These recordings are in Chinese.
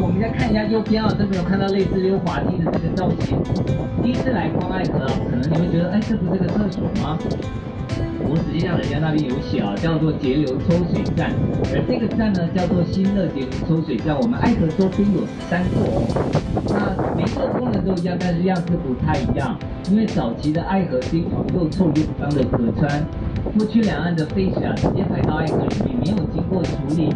我们再看一下右边啊，这边有看到类似溜滑梯的这个造型。第一次来光爱河啊，可能你会觉得，哎，这不是个厕所吗？我实际上人家那边有写啊，叫做节流抽水站，而这个站呢叫做新乐节流抽水站。我们爱河周边有13座哦，那每一个功能都一样，但是样式不太一样。因为早期的爱河是一条又臭又脏的河川，过去两岸的废水啊直接排到爱河里面，没有经过处理。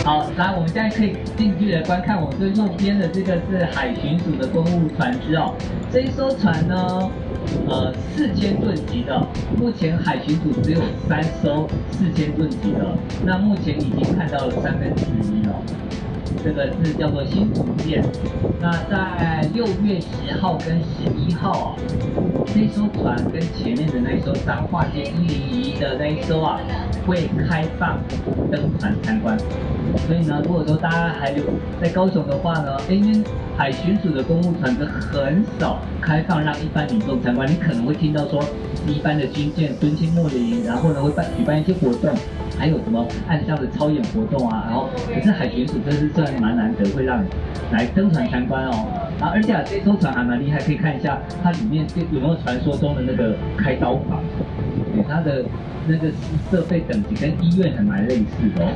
好，来，我们现在可以近距离的观看我最右边的这个是海巡署的公务船只哦。这一艘船呢，4000吨级的，目前海巡署只有3艘4000吨级的，那目前已经看到了1/3哦。这个是叫做新竹舰。那在6月10号跟11号啊，这艘船跟前面的那一艘彰化舰1011的那一艘啊，会开放登船参观。所以呢，如果说大家还有在高雄的话呢，因为海巡署的公务船只很少开放让一般民众参观，你可能会听到说一般的军舰敦亲睦邻，然后呢会举办一些活动。还有什么岸上的操演活动啊，然后可是海巡署这是算蛮难得，会让你来登船参观哦。然后而且这艘船还蛮厉害，可以看一下它里面有没有传说中的那个开刀房，它的那个设备等级跟医院还蛮类似的哦。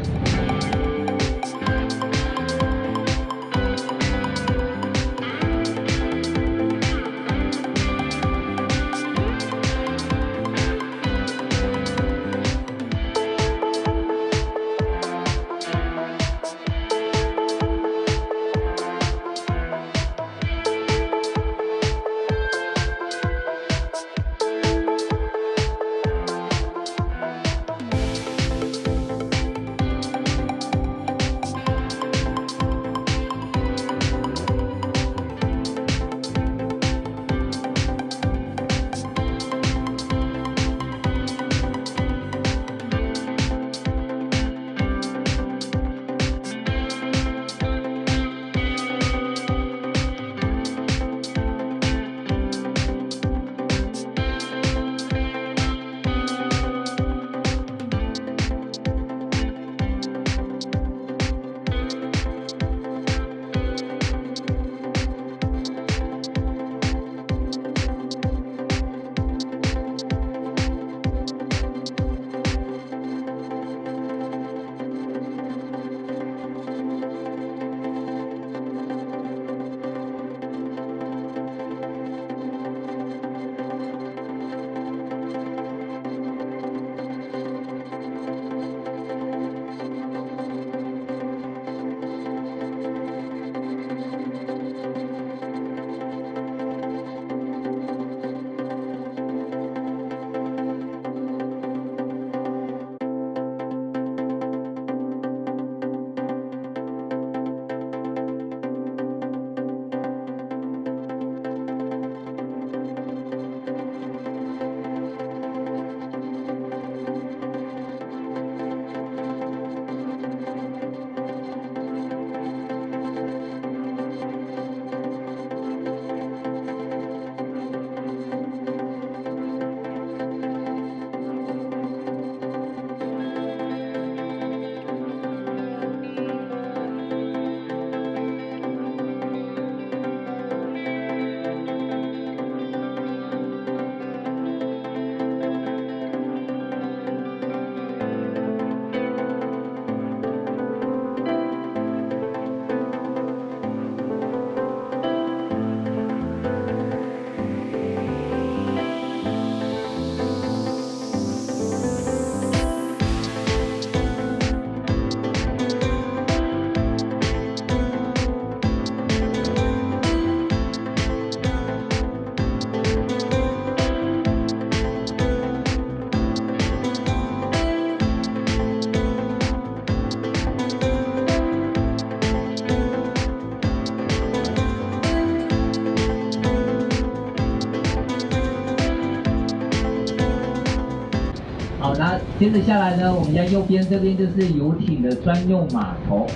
接着下来呢，我们家右边这边就是游艇的专用码头，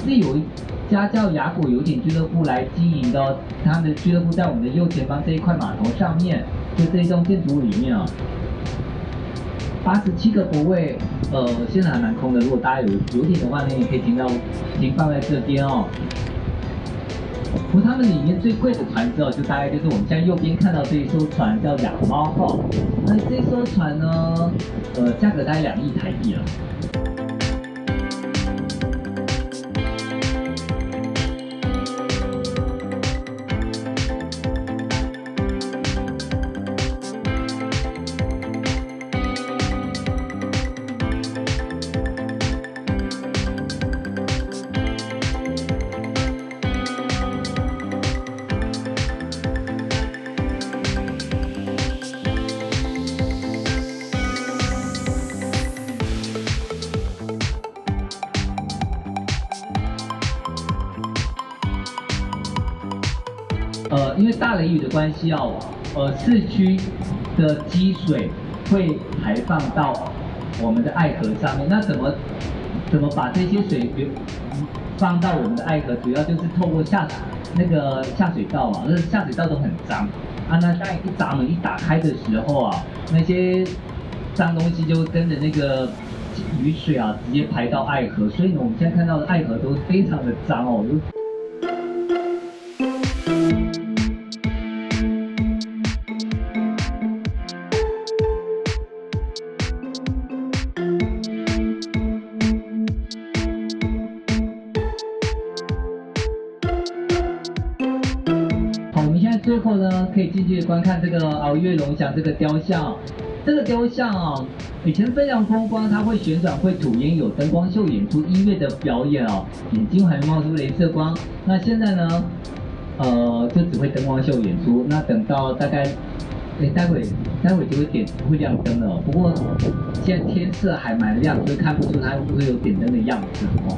是有一家叫雅果游艇俱乐部来经营的哦。他们的俱乐部在我们的右前方这一块码头上面，就这一栋建筑物里面啊。87个泊位，现在还蛮空的。如果大家有游艇的话呢，也可以停放在这边哦。不过他们里面最贵的船只哦，就大概就是我们现在右边看到这一艘船叫养猫号。那这艘船呢，价格大概2亿台币了。因为大雷雨的关系哦，市区的积水会排放到我们的爱河上面。那怎么把这些水放到我们的爱河？主要就是透过下水道啊，那下水道都很脏啊。那在闸门一打开的时候啊，那些脏东西就跟着那个雨水啊，直接排到爱河。所以呢，我们现在看到的爱河都非常的脏哦。最后呢，可以进去观看这个鳌月龙翔这个雕像。这个雕像啊，以前非常风光，它会旋转、会吐烟，有灯光秀演出、音乐的表演哦，眼睛还冒出镭射光。那现在呢，就只会灯光秀演出。那等到大概，待会就会亮灯了哦。不过现在天色还蛮亮，所以看不出它会有点灯的样子哦。